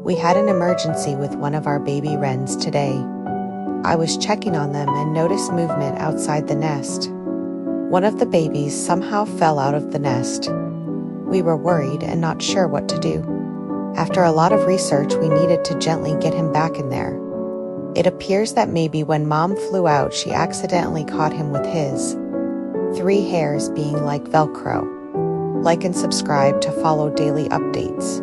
We had an emergency with one of our baby wrens today. I was checking on them and noticed movement outside the nest. One of the babies somehow fell out of the nest. We were worried and not sure what to do. After a lot of research, we needed to gently get him back in there. It appears that maybe when Mom flew out, she accidentally caught him with his 3 hairs being like Velcro. Like and subscribe to follow daily updates.